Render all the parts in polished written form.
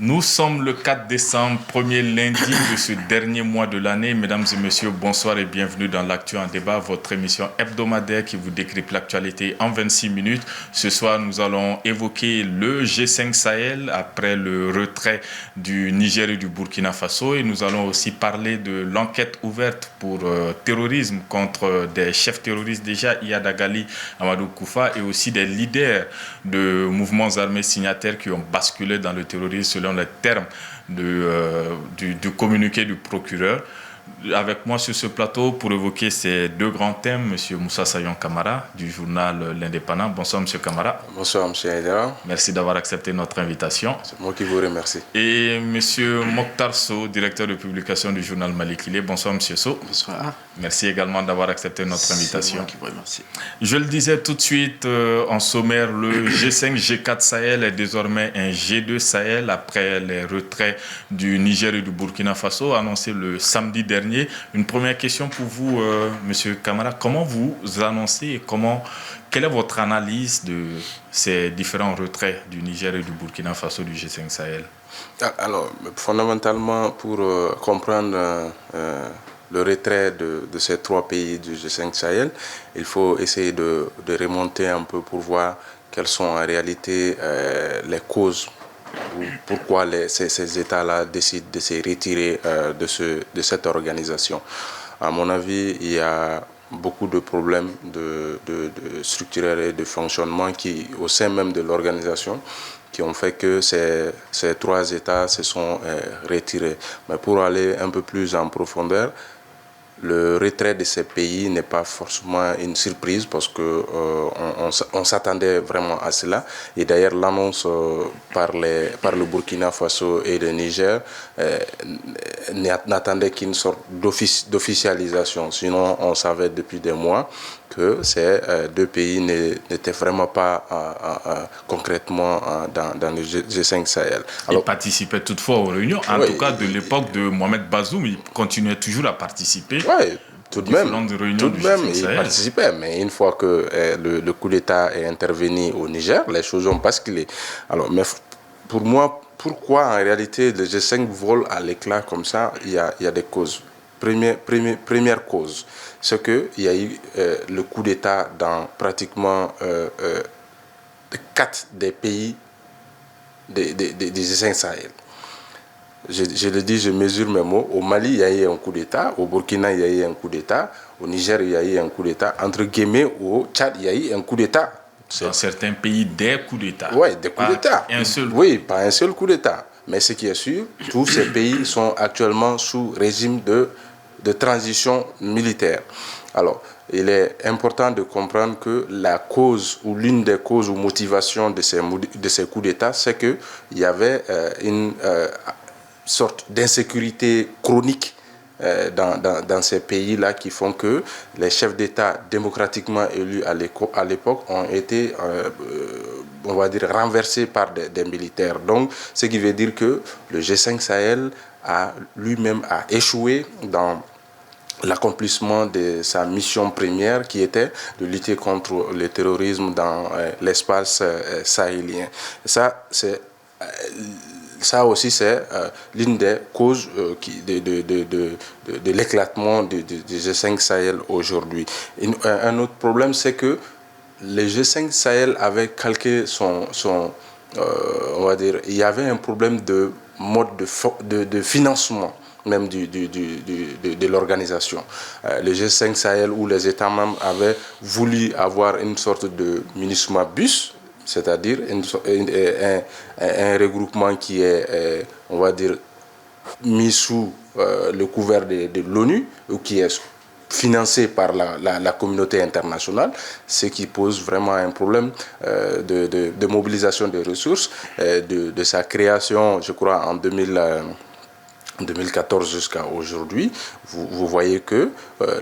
Nous sommes le 4 décembre, premier lundi de ce dernier mois de l'année. Mesdames et messieurs, bonsoir et bienvenue dans l'Actu en débat, votre émission hebdomadaire qui vous décrypte l'actualité en 26 minutes. Ce soir, nous allons évoquer le G5 Sahel après le retrait du Niger et du Burkina Faso. Et nous allons aussi parler de l'enquête ouverte pour terrorisme contre des chefs terroristes déjà, Iyad Agali, Amadou Koufa, et aussi des leaders de mouvements armés signataires qui ont basculé dans le terrorisme selon les termes du communiqué du procureur. Avec moi sur ce plateau pour évoquer ces deux grands thèmes, M. Moussa Sayon Kamara du journal L'Indépendant. Bonsoir M. Kamara. Bonsoir M. Aïdara. Merci d'avoir accepté notre invitation. C'est moi qui vous remercie. Et M. Mokhtar Sow, directeur de publication du journal Malikile. Bonsoir M. Sow. Bonsoir. Merci également d'avoir accepté notre invitation. C'est moi qui vous remercie. Je le disais tout de suite en sommaire, le G5, G4 Sahel est désormais un G2 Sahel après les retraits du Niger et du Burkina Faso annoncés le samedi dernier. Une première question pour vous, M. Kamara. Comment vous annoncez et quelle est votre analyse de ces différents retraits du Niger et du Burkina Faso du G5 Sahel? Alors, fondamentalement, pour comprendre le retrait de ces trois pays du G5 Sahel, il faut essayer de remonter un peu pour voir quelles sont en réalité les causes, pourquoi ces États-là décident de se retirer de cette organisation. À mon avis, il y a beaucoup de problèmes de structurels et de fonctionnement au sein même de l'organisation, qui ont fait que ces trois États se sont retirés. Mais pour aller un peu plus en profondeur, le retrait de ces pays n'est pas forcément une surprise parce que on s'attendait vraiment à cela. Et d'ailleurs, l'annonce par le Burkina Faso et le Niger n'attendait qu'une sorte d'officialisation. Sinon, on savait depuis des mois que ces deux pays n'étaient vraiment pas concrètement dans le G5 Sahel. Alors, ils participaient toutefois aux réunions, en tout cas de l'époque de Mohamed Bazoum, ils continuaient toujours à participer. Oui, tout de même, ils participaient, mais une fois que le coup d'État est intervenu au Niger, les choses ont basculé. Alors, mais pour moi, pourquoi en réalité le G5 vole à l'éclat comme ça? Il y a des causes. Première cause, c'est qu'il y a eu le coup d'État dans pratiquement 4 des pays des G5 Sahel. Je le dis, je mesure mes mots. Au Mali, il y a eu un coup d'État. Au Burkina, il y a eu un coup d'État. Au Niger, il y a eu un coup d'État. Entre guillemets, au Tchad, il y a eu un coup d'État. Dans certains pays, des coups d'État. Oui, des coups d'État. Oui, pas un seul coup d'État. Mais ce qui est sûr, tous ces pays sont actuellement sous régime de transition militaire. Alors, il est important de comprendre que la cause ou l'une des causes ou motivations de ces coups d'État, c'est qu'il y avait une sorte d'insécurité chronique dans ces pays-là qui font que les chefs d'État démocratiquement élus à l'époque ont été, on va dire, renversés par des militaires. Donc, ce qui veut dire que le G5 Sahel lui-même a échoué dans l'accomplissement de sa mission première qui était de lutter contre le terrorisme dans l'espace sahélien. Ça aussi, c'est l'une des causes de l'éclatement du G5 Sahel aujourd'hui. Un autre problème, c'est que le G5 Sahel avait calqué on va dire, il y avait un problème de mode de financement même de l'organisation. Le G5 Sahel, où les États membres avaient voulu avoir une sorte de MINUSMA bus, c'est-à-dire un regroupement qui est, on va dire, mis sous le couvert de l'ONU, ou qui est financé par la communauté internationale, ce qui pose vraiment un problème de mobilisation des ressources, de sa création, je crois, en 2014 jusqu'à aujourd'hui. Vous voyez que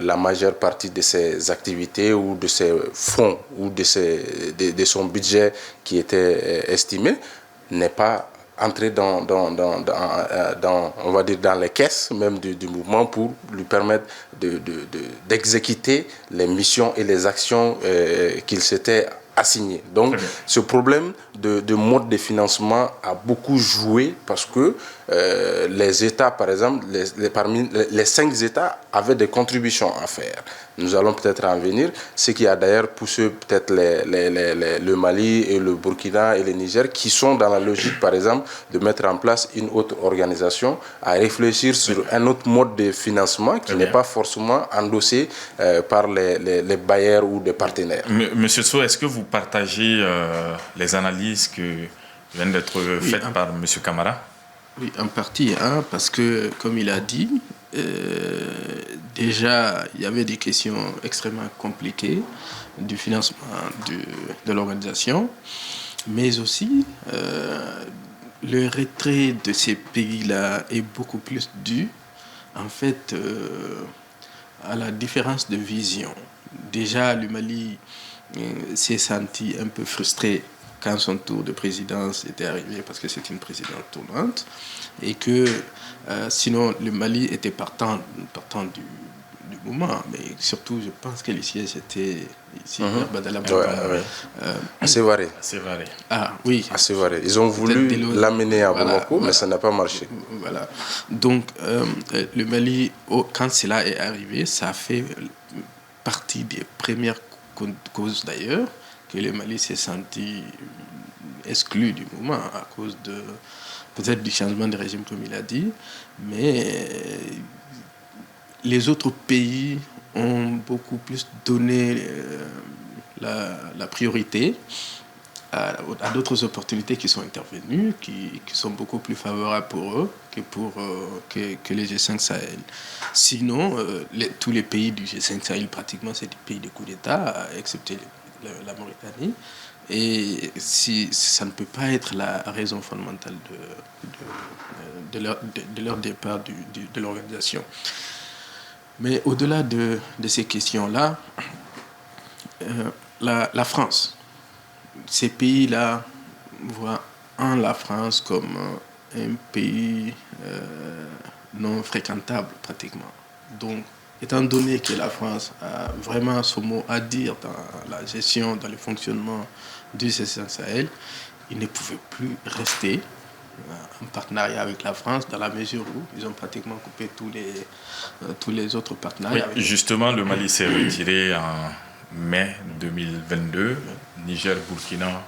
la majeure partie de ces activités ou de ces fonds ou de son budget qui était estimé n'est pas entrer dans on va dire dans les caisses même du mouvement pour lui permettre d'exécuter les missions et les actions qu'il s'était assigné. Donc, ce problème de mode de financement a beaucoup joué parce que les États, par exemple, parmi les 5 États avaient des contributions à faire. Nous allons peut-être en venir, ce qui a d'ailleurs poussé peut-être le Mali et le Burkina et le Niger, qui sont dans la logique, par exemple, de mettre en place une autre organisation, à réfléchir sur un autre mode de financement qui n'est pas forcément endossé par les bailleurs ou des partenaires. Monsieur Sow, est-ce que vous partagez les analyses qui viennent d'être faites par Monsieur Camara? Oui, en partie, parce que, comme il a dit, déjà, il y avait des questions extrêmement compliquées du financement de l'organisation, mais aussi le retrait de ces pays-là est beaucoup plus dû, en fait, à la différence de vision. Déjà, le Mali s'est senti un peu frustré quand son tour de présidence était arrivé, parce que c'est une présidence tournante, et que sinon le Mali était partant du moment, mais surtout je pense que le siège était ici, assez varié. Ah oui. Assez varié. Ils ont voulu l'amener à Bamako, mais ça n'a pas marché. Voilà. Donc le Mali, quand cela est arrivé, ça a fait partie des premières causes d'ailleurs que le Mali s'est senti exclu du moment à cause de peut-être du changement de régime comme il a dit, mais les autres pays ont beaucoup plus donné la priorité à d'autres opportunités qui sont intervenues, qui sont beaucoup plus favorables pour eux que les G5 Sahel. Sinon, tous les pays du G5 Sahel, pratiquement, c'est des pays de coup d'État, excepté la Mauritanie. Et ça ne peut pas être la raison fondamentale de leur départ de l'organisation. Mais au-delà de ces questions-là, la France, ces pays-là voient la France comme un pays non fréquentable pratiquement. Donc, étant donné que la France a vraiment son mot à dire dans la gestion, dans le fonctionnement du G5 Sahel, ils ne pouvaient plus rester en partenariat avec la France dans la mesure où ils ont pratiquement coupé tous les autres partenariats. Oui, justement, le Mali s'est retiré en mai 2022. Niger, Burkina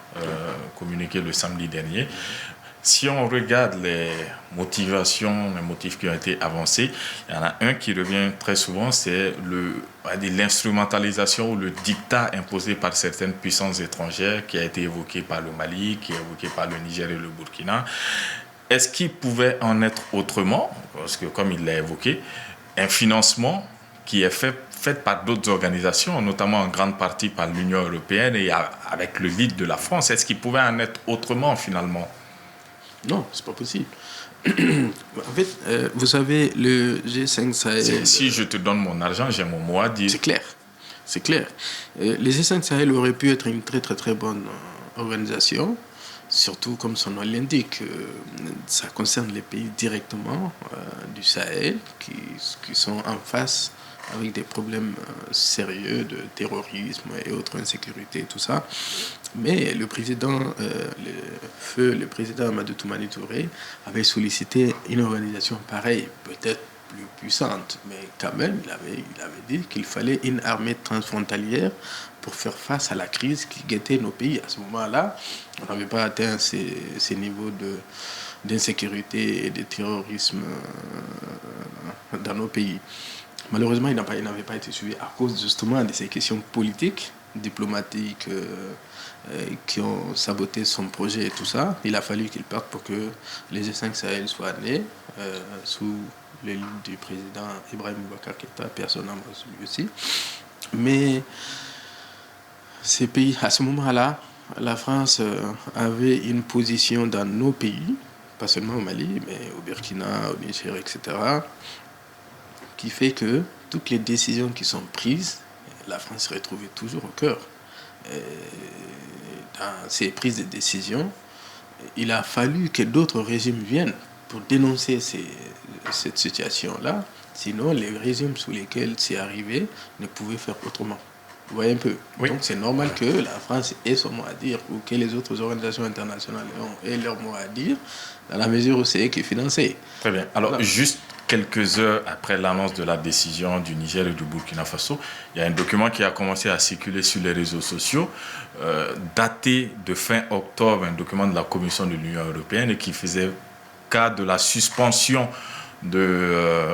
communiqué le samedi dernier. Si on regarde les motivations, les motifs qui ont été avancés, il y en a un qui revient très souvent, c'est l'instrumentalisation ou le dictat imposé par certaines puissances étrangères qui a été évoqué par le Mali, qui est évoqué par le Niger et le Burkina. Est-ce qu'il pouvait en être autrement? Parce que, comme il l'a évoqué, un financement qui est fait par d'autres organisations, notamment en grande partie par l'Union européenne et avec le lead de la France. Est-ce qu'il pouvait en être autrement, finalement? Non, c'est pas possible. En fait, vous savez, le G5 Sahel... Si je te donne mon argent, j'ai mon mot à dire. C'est clair. Le G5 Sahel aurait pu être une très très très bonne organisation, surtout comme son nom l'indique, ça concerne les pays directement du Sahel qui sont en face avec des problèmes sérieux de terrorisme et autres insécurités et tout ça. Mais le président, le président Amadou Toumani Touré avait sollicité une organisation pareille, peut-être plus puissante, mais quand même, il avait dit qu'il fallait une armée transfrontalière pour faire face à la crise qui guettait nos pays. À ce moment-là, on n'avait pas atteint ces niveaux d'insécurité et de terrorisme dans nos pays. Malheureusement, il n'avait pas été suivi à cause justement de ces questions politiques, diplomatiques qui ont saboté son projet et tout ça. Il a fallu qu'il parte pour que les G5 Sahel soient nés sous le ligne du président Ibrahim Boubacar Keïta, personnellement lui aussi. Mais ces pays, à ce moment-là, la France avait une position dans nos pays, pas seulement au Mali, mais au Burkina, au Niger, etc., qui fait que toutes les décisions qui sont prises, la France se retrouvait toujours au cœur. Dans ces prises de décision, il a fallu que d'autres régimes viennent pour dénoncer cette situation-là. Sinon, les régimes sous lesquels c'est arrivé ne pouvaient faire autrement. Vous voyez un peu. Oui. Donc c'est normal que la France ait son mot à dire ou que les autres organisations internationales aient leur mot à dire, dans la mesure où c'est eux qui financent. Très bien. Alors, Voilà. juste quelques heures après l'annonce de la décision du Niger et du Burkina Faso, il y a un document qui a commencé à circuler sur les réseaux sociaux, daté de fin octobre, un document de la Commission de l'Union européenne et qui faisait cas de la suspension des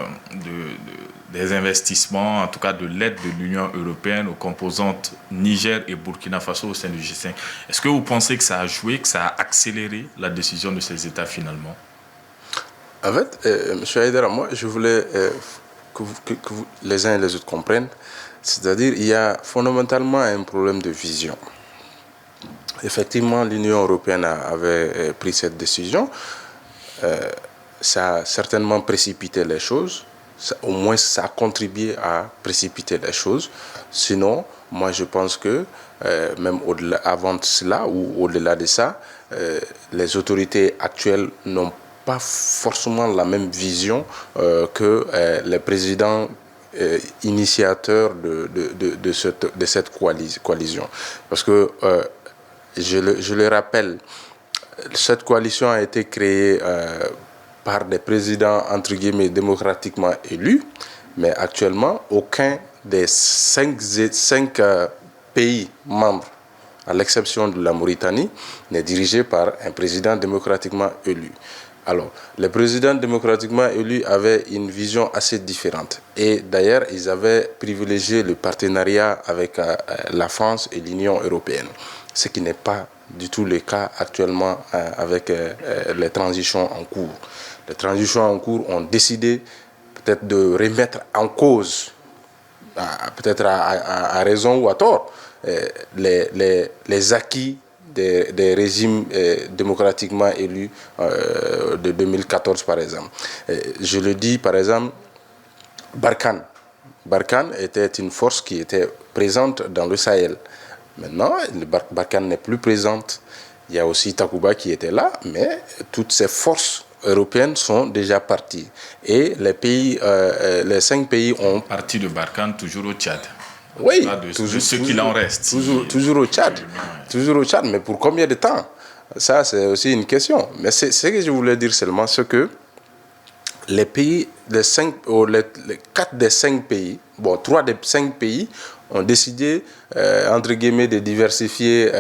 investissements, en tout cas de l'aide de l'Union européenne aux composantes Niger et Burkina Faso au sein du G5. Est-ce que vous pensez que ça a joué, que ça a accéléré la décision de ces États finalement? En fait, M. Haïdara, moi, je voulais que les uns et les autres comprennent. C'est-à-dire, il y a fondamentalement un problème de vision. Effectivement, l'Union européenne avait pris cette décision. Ça a certainement précipité les choses. Au moins, ça a contribué à précipiter les choses. Sinon, moi, je pense que même avant cela ou au-delà de ça, les autorités actuelles n'ont pas forcément la même vision que les présidents initiateurs de cette coalition. Parce que, je le rappelle, cette coalition a été créée par des présidents, entre guillemets, démocratiquement élus, mais actuellement, aucun des cinq pays membres, à l'exception de la Mauritanie, n'est dirigé par un président démocratiquement élu. Alors, les présidents démocratiquement élus avaient une vision assez différente. Et d'ailleurs, ils avaient privilégié le partenariat avec la France et l'Union européenne, ce qui n'est pas du tout le cas actuellement avec les transitions en cours. Les transitions en cours ont décidé peut-être de remettre en cause, peut-être à raison ou à tort, les acquis des régimes démocratiquement élus de 2014 par exemple. Je le dis par exemple, Barkhane. Barkhane était une force qui était présente dans le Sahel. Maintenant, Barkhane n'est plus présente. Il y a aussi Takuba qui était là, mais toutes ces forces européennes sont déjà parties. Et les 5 pays ont... Parti de Barkhane, toujours au Tchad. Oui, toujours ce qu'il en reste. Toujours au Tchad. Toujours au Tchad, mais pour combien de temps? Ça, c'est aussi une question. Mais ce que je voulais dire seulement, c'est que les pays, les 4 des 5 pays, 3 des 5 pays ont décidé, entre guillemets, de diversifier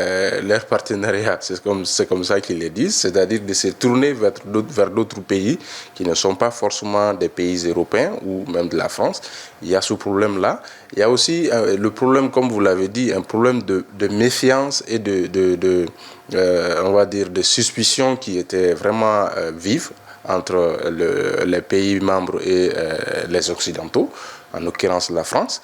leur partenariat. C'est comme ça qu'ils le disent, c'est-à-dire de se tourner vers d'autres pays qui ne sont pas forcément des pays européens ou même de la France. Il y a ce problème-là. Il y a aussi le problème, comme vous l'avez dit, un problème de méfiance et on va dire, de suspicion qui était vraiment vive entre les pays membres et les Occidentaux, en l'occurrence la France.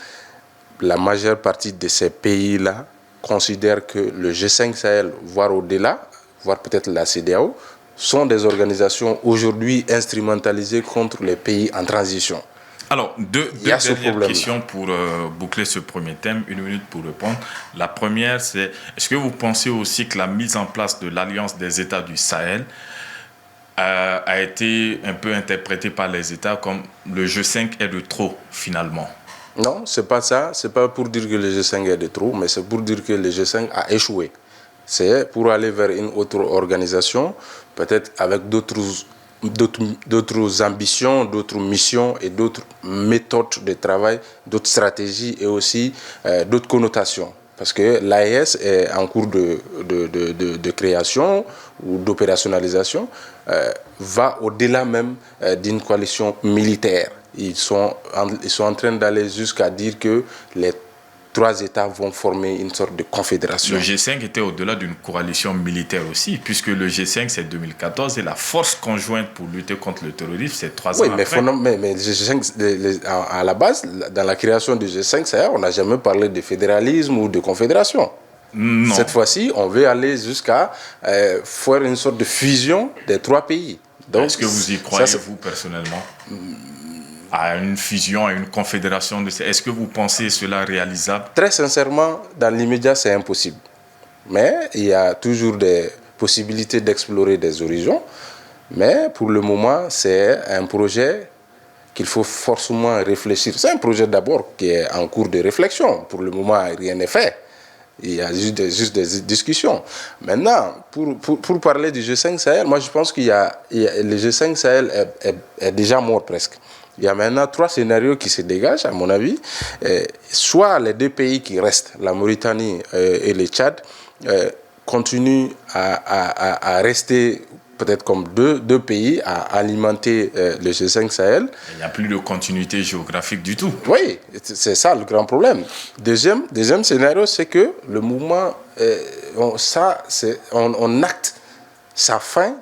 La majeure partie de ces pays-là considèrent que le G5 Sahel, voire au-delà, voire peut-être la CEDEAO, sont des organisations aujourd'hui instrumentalisées contre les pays en transition. Alors, deux dernières questions pour boucler ce premier thème, 1 minute pour répondre. La première, c'est, est-ce que vous pensez aussi que la mise en place de l'Alliance des États du Sahel a été un peu interprétée par les États comme le G5 est de trop, finalement? Non, c'est pas ça. C'est pas pour dire que le G5 est de trop, mais c'est pour dire que le G5 a échoué. C'est pour aller vers une autre organisation, peut-être avec d'autres ambitions, d'autres missions et d'autres méthodes de travail, d'autres stratégies et aussi d'autres connotations. Parce que l'AES est en cours de création ou d'opérationnalisation, va au-delà même d'une coalition militaire. Ils sont en train d'aller jusqu'à dire que les 3 États vont former une sorte de confédération. Le G5 était au-delà d'une coalition militaire aussi, puisque le G5 c'est 2014 et la force conjointe pour lutter contre le terrorisme c'est 3 ans après. Mais le G5, à la base, dans la création du G5, on n'a jamais parlé de fédéralisme ou de confédération. Non. Cette fois-ci, on veut aller jusqu'à faire une sorte de fusion des 3 pays. Est-ce que vous y croyez, vous, personnellement, à une fusion, à une confédération Est-ce que vous pensez cela réalisable? Très sincèrement, dans l'immédiat, c'est impossible. Mais il y a toujours des possibilités d'explorer des horizons. Mais pour le moment, c'est un projet qu'il faut forcément réfléchir. C'est un projet d'abord qui est en cours de réflexion. Pour le moment, rien n'est fait. Il y a juste des discussions. Maintenant, pour parler du G5 Sahel, moi je pense le G5 Sahel est déjà mort presque. Il y a maintenant 3 scénarios qui se dégagent, à mon avis. Soit les 2 pays qui restent, la Mauritanie et le Tchad, continuent à rester peut-être comme deux pays à alimenter le G5 Sahel. Il n'y a plus de continuité géographique du tout. Oui, c'est ça le grand problème. Deuxième scénario, c'est que le mouvement, on acte sa fin,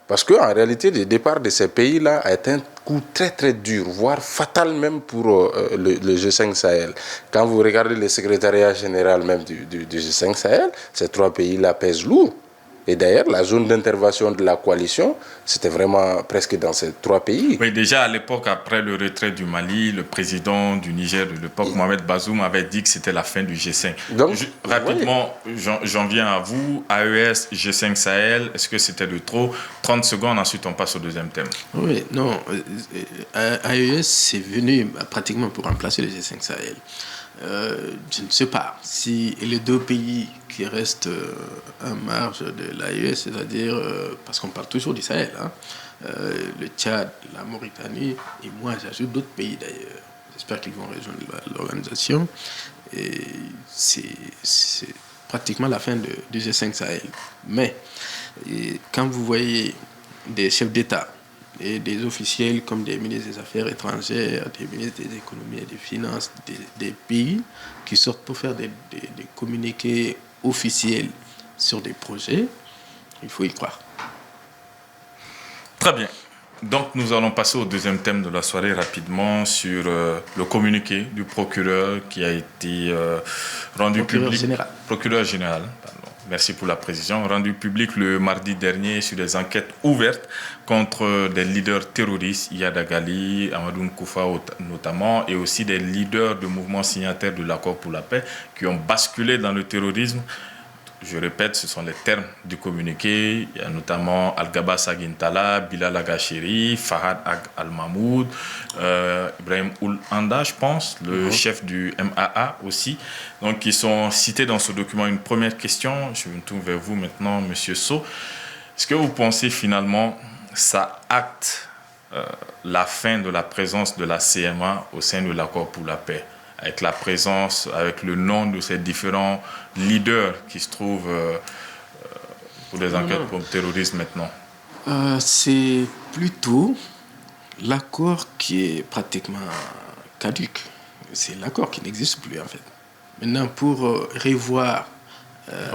parce qu'en réalité, le départ de ces pays-là a été un coup très très dur, voire fatal même pour le G5 Sahel. Quand vous regardez le secrétariat général même du G5 Sahel, ces 3 pays-là pèsent lourd. Et d'ailleurs, la zone d'intervention de la coalition, c'était vraiment presque dans ces 3 pays. Oui, déjà à l'époque, après le retrait du Mali, le président du Niger de l'époque, Mohamed Bazoum, avait dit que c'était la fin du G5. Donc, rapidement, oui. J'en viens à vous. AES, G5 Sahel, est-ce que c'était de trop? 30 secondes, ensuite on passe au deuxième thème. Oui, non. AES, c'est venu pratiquement pour remplacer le G5 Sahel. Je ne sais pas si les 2 pays qui restent en marge de l'AES, c'est-à-dire, parce qu'on parle toujours du Sahel, hein, le Tchad, la Mauritanie, et moi j'ajoute d'autres pays d'ailleurs. J'espère qu'ils vont rejoindre l'organisation. Et c'est pratiquement la fin du G5 Sahel. Mais quand vous voyez des chefs d'État et des officiels comme des ministres des Affaires étrangères, des ministres des Économies et des Finances des pays qui sortent pour faire des communiqués officiels sur des projets, il faut y croire. Très bien. Donc nous allons passer au deuxième thème de la soirée rapidement sur le communiqué du procureur qui a été rendu public. Procureur général. Pardon. Merci pour la précision. Rendu public le mardi dernier sur des enquêtes ouvertes contre des leaders terroristes, Iyad Agali, Amadou Koufa notamment, et aussi des leaders de mouvements signataires de l'accord pour la paix qui ont basculé dans le terrorisme. Je répète, ce sont les termes du communiqué. Il y a notamment Al-Gabas Aguintala, Bilal Agacheri, Fahad Al-Mahmoud, Ibrahim Oul-Anda, je pense, le chef du MAA aussi. Donc, qui sont cités dans ce document. Une première question, je me tourne vers vous maintenant, Monsieur Sow. Est-ce que vous pensez finalement ça acte la fin de la présence de la CMA au sein de l'accord pour la paix, avec la présence, avec le nom de ces différents leaders qui se trouvent pour des enquêtes contre le terrorisme maintenant? C'est plutôt l'accord qui est pratiquement caduc. C'est l'accord qui n'existe plus en fait. Maintenant, pour revoir...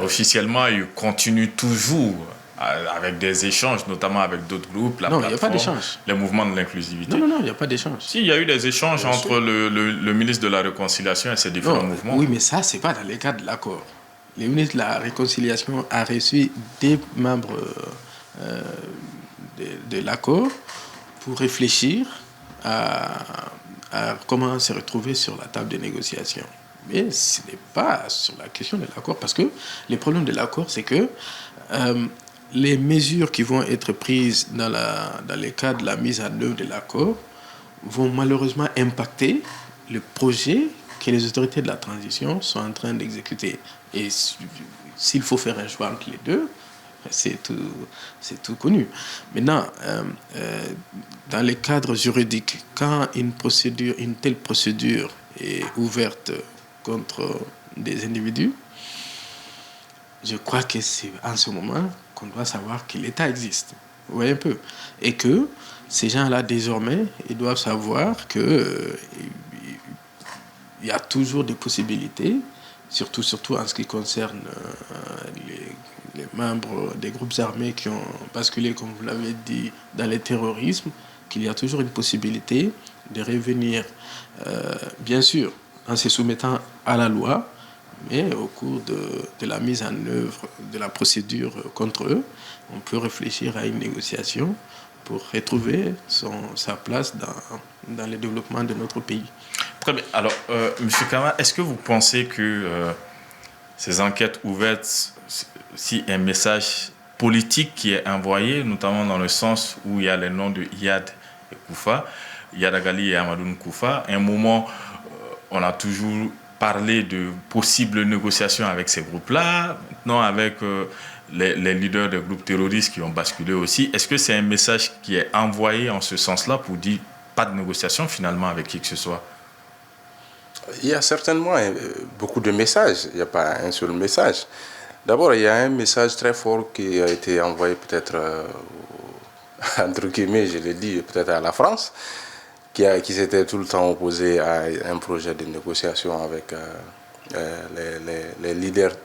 Officiellement, il continue toujours avec des échanges, notamment avec d'autres groupes, non, il n'y a pas d'échange. Les mouvements de l'inclusivité. Non, il n'y a pas d'échange. Si, il y a eu des échanges entre le ministre de la Réconciliation et ces différents mouvements. Oui, mais ça, ce n'est pas dans le cadre de l'accord. Le ministre de la Réconciliation a reçu des membres de l'accord pour réfléchir à comment se retrouver sur la table de négociation. Mais ce n'est pas sur la question de l'accord, parce que le problème de l'accord, c'est que les mesures qui vont être prises dans le cadre de la mise en œuvre de l'accord vont malheureusement impacter le projet que les autorités de la transition sont en train d'exécuter. Et s'il faut faire un choix entre les deux, c'est tout connu. Maintenant, dans le cadre juridique, quand une telle procédure est ouverte contre des individus, je crois que c'est en ce moment qu'on doit savoir que l'État existe. Vous voyez un peu. Et que ces gens-là, désormais, ils doivent savoir qu'il y a toujours des possibilités, surtout en ce qui concerne les membres des groupes armés qui ont basculé, comme vous l'avez dit, dans le terrorisme, qu'il y a toujours une possibilité de revenir, bien sûr, en se soumettant à la loi, mais au cours de la mise en œuvre de la procédure contre eux, on peut réfléchir à une négociation pour retrouver sa place dans le développement de notre pays. Très bien. Alors, M. Kama, est-ce que vous pensez que ces enquêtes ouvertes, si un message politique qui est envoyé, notamment dans le sens où il y a les noms de Iyad et Koufa, Yadagali et Amadou Nkoufa. À un moment, on a toujours parlé de possibles négociations avec ces groupes-là. Maintenant, avec les leaders des groupes terroristes qui ont basculé aussi, est-ce que c'est un message qui est envoyé en ce sens-là pour dire pas de négociation finalement avec qui que ce soit? Il y a certainement beaucoup de messages, il n'y a pas un seul message. D'abord, il y a un message très fort qui a été envoyé peut-être, entre guillemets, je l'ai dit, peut-être à la France, qui s'était tout le temps opposé à un projet de négociation avec les leaders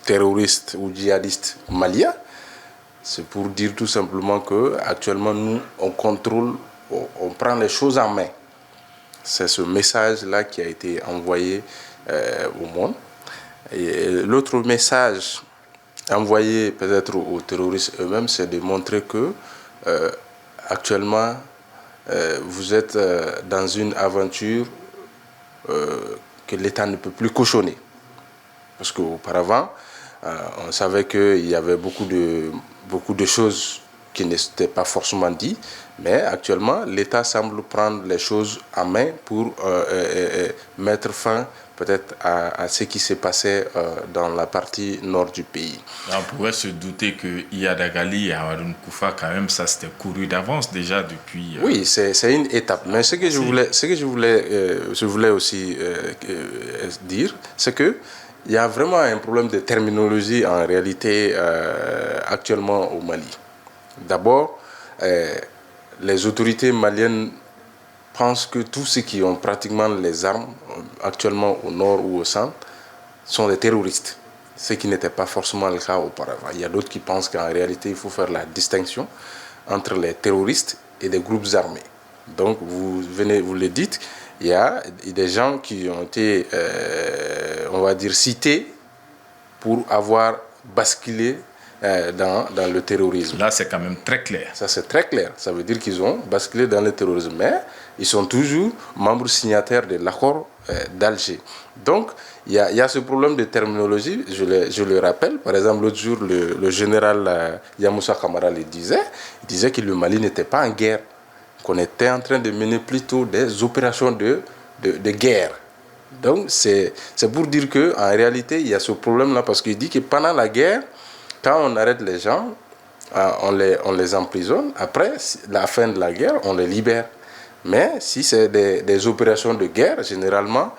terroristes ou djihadistes maliens. C'est pour dire tout simplement qu'actuellement, nous, on contrôle, on prend les choses en main. C'est ce message-là qui a été envoyé au monde. Et l'autre message envoyé peut-être aux terroristes eux-mêmes, c'est de montrer que actuellement, vous êtes dans une aventure que l'État ne peut plus cautionner. Parce qu'auparavant, on savait qu'il y avait beaucoup de choses qui n'étaient pas forcément dites, mais actuellement, l'État semble prendre les choses en main pour mettre fin peut-être à ce qui s'est passé dans la partie nord du pays. On pourrait se douter que Yadagali et Amadou Nkoufa, quand même, ça c'était couru d'avance déjà depuis... Oui, c'est une étape. Mais ce que je voulais aussi dire, c'est que il y a vraiment un problème de terminologie en réalité actuellement au Mali. D'abord, les autorités maliennes pensent que tous ceux qui ont pratiquement les armes actuellement au nord ou au centre sont des terroristes, ce qui n'était pas forcément le cas auparavant. Il y a d'autres qui pensent qu'en réalité, il faut faire la distinction entre les terroristes et des groupes armés. Donc, vous le dites, il y a des gens qui ont été, on va dire, cités pour avoir basculé dans le terrorisme. Là, c'est quand même très clair. Ça, c'est très clair. Ça veut dire qu'ils ont basculé dans le terrorisme. Mais ils sont toujours membres signataires de l'accord d'Alger. Donc, il y a ce problème de terminologie. Je le rappelle. Par exemple, l'autre jour, le général Yamoussa Kamara il disait que le Mali n'était pas en guerre, qu'on était en train de mener plutôt des opérations de guerre. Donc, c'est pour dire qu'en réalité, il y a ce problème-là, parce qu'il dit que pendant la guerre, quand on arrête les gens, on les emprisonne. Après la fin de la guerre, on les libère. Mais si c'est des opérations de guerre, généralement,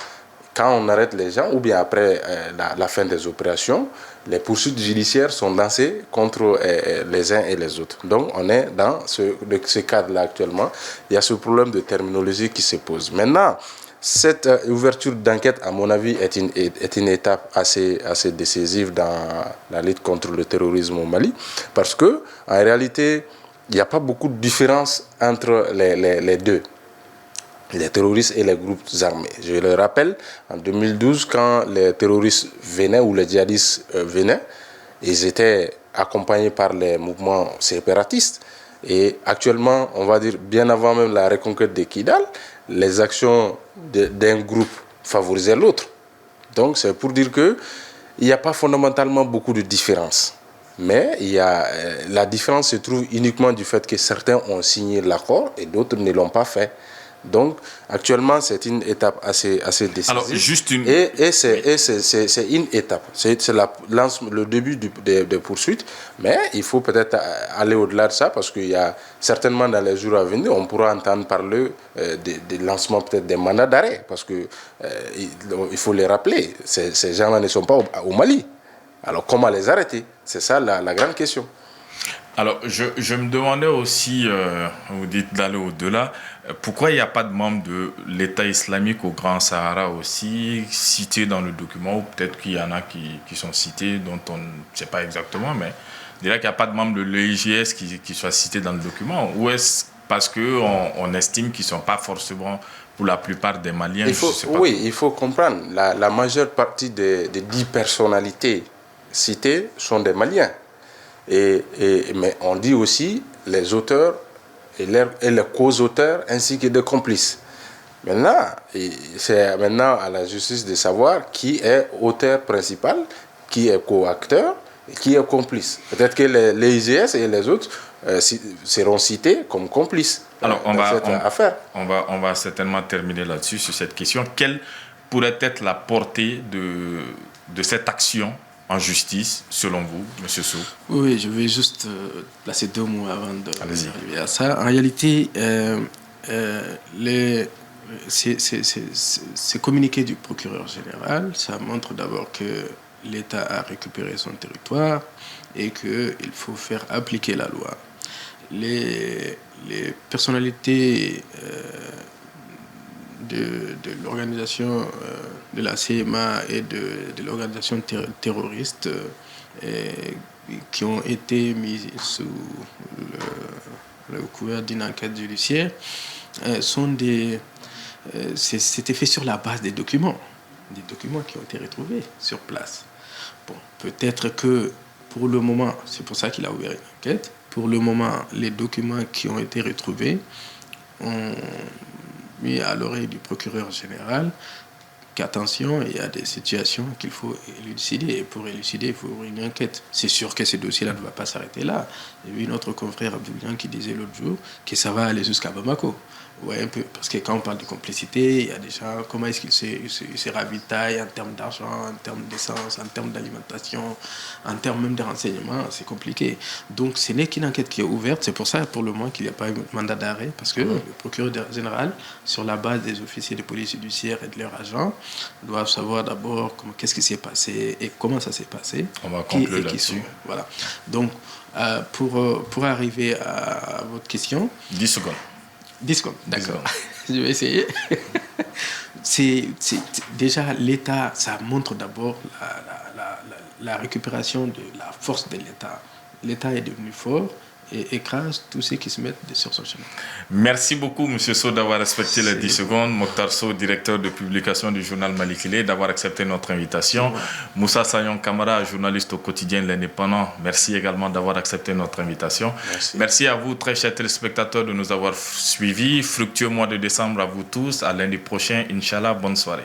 quand on arrête les gens, ou bien après la fin des opérations, les poursuites judiciaires sont lancées contre les uns et les autres. Donc, on est dans ce cadre-là actuellement. Il y a ce problème de terminologie qui se pose. Maintenant, cette ouverture d'enquête, à mon avis, est une étape assez décisive dans la lutte contre le terrorisme au Mali, parce que en réalité, il n'y a pas beaucoup de différence entre les deux, les terroristes et les groupes armés. Je le rappelle, en 2012, quand les terroristes venaient, ou les djihadistes venaient, ils étaient accompagnés par les mouvements séparatistes. Et actuellement, on va dire, bien avant même la reconquête de Kidal, les actions d'un groupe favorisaient l'autre. Donc, c'est pour dire qu'il n'y a pas fondamentalement beaucoup de différences. Mais la différence se trouve uniquement du fait que certains ont signé l'accord et d'autres ne l'ont pas fait. Donc, actuellement, c'est une étape assez décisive. Alors, juste une... Et c'est une étape. C'est le début des poursuites. Mais il faut peut-être aller au-delà de ça, parce qu'il y a certainement dans les jours à venir, on pourra entendre parler des lancements peut-être des mandats d'arrêt. Parce que il faut les rappeler, ces gens-là ne sont pas au Mali. Alors, comment les arrêter? C'est ça la grande question. Alors, je me demandais aussi, vous dites d'aller au-delà, pourquoi il n'y a pas de membres de l'État islamique au Grand Sahara aussi cités dans le document, ou peut-être qu'il y en a qui sont cités, dont on ne sait pas exactement, mais je dirais qu'il n'y a pas de membres de l'EIGS qui soient cités dans le document, ou est-ce parce qu'on estime qu'ils ne sont pas forcément, pour la plupart des Maliens, il faut comprendre, la majeure partie des 10 personnalités citées sont des Maliens. Mais on dit aussi les auteurs et les co-auteurs ainsi que des complices. Maintenant, c'est maintenant à la justice de savoir qui est auteur principal, qui est co-acteur Qui est complice? Peut-être que les IGS et les autres seront cités comme complices. Alors, affaire. On va certainement terminer là-dessus, sur cette question. Quelle pourrait être la portée de cette action en justice, selon vous, M. Sow? Oui, je vais juste placer 2 mots avant d'arriver à ça. En réalité, ces communiqués du procureur général, ça montre d'abord que l'État a récupéré son territoire et qu'il faut faire appliquer la loi. Les personnalités de l'organisation de la CMA et de l'organisation terroriste qui ont été mises sous le couvert d'une enquête judiciaire c'était fait sur la base des documents qui ont été retrouvés sur place. Bon, peut-être que pour le moment, c'est pour ça qu'il a ouvert une enquête, pour le moment, les documents qui ont été retrouvés ont mis à l'oreille du procureur général qu'attention, il y a des situations qu'il faut élucider. Et pour élucider, il faut ouvrir une enquête. C'est sûr que ce dossier-là ne va pas s'arrêter là. J'ai vu notre confrère Abdoulaye qui disait l'autre jour que ça va aller jusqu'à Bamako. Ouais, un peu, parce que quand on parle de complicité, il y a des gens, comment est-ce qu'ils se ravitaillent en termes d'argent, en termes d'essence, en termes d'alimentation, en termes même de renseignements, c'est compliqué. Donc ce n'est qu'une enquête qui est ouverte, c'est pour ça pour le moment qu'il n'y a pas eu de mandat d'arrêt, parce que le procureur général, sur la base des officiers de police judiciaire et de leurs agents, doivent savoir d'abord qu'est-ce qui s'est passé et comment ça s'est passé. On va conclure là-dessus. Voilà. Donc pour arriver à votre question... 10 secondes. 10 secondes, d'accord. Je vais essayer. Déjà, l'État, ça montre d'abord la récupération de la force de l'État. L'État est devenu fort et écrase tous ceux qui se mettent sur son chemin. Merci beaucoup, M. Sow, d'avoir respecté les 10 secondes. Mokhtar Sow, directeur de publication du journal Malikile, d'avoir accepté notre invitation. Ouais. Moussa Sayon Kamara, journaliste au quotidien L'Indépendant, merci également d'avoir accepté notre invitation. Merci à vous, très chers téléspectateurs, de nous avoir suivis. Fructueux mois de décembre à vous tous. À lundi prochain, Inch'Allah, bonne soirée.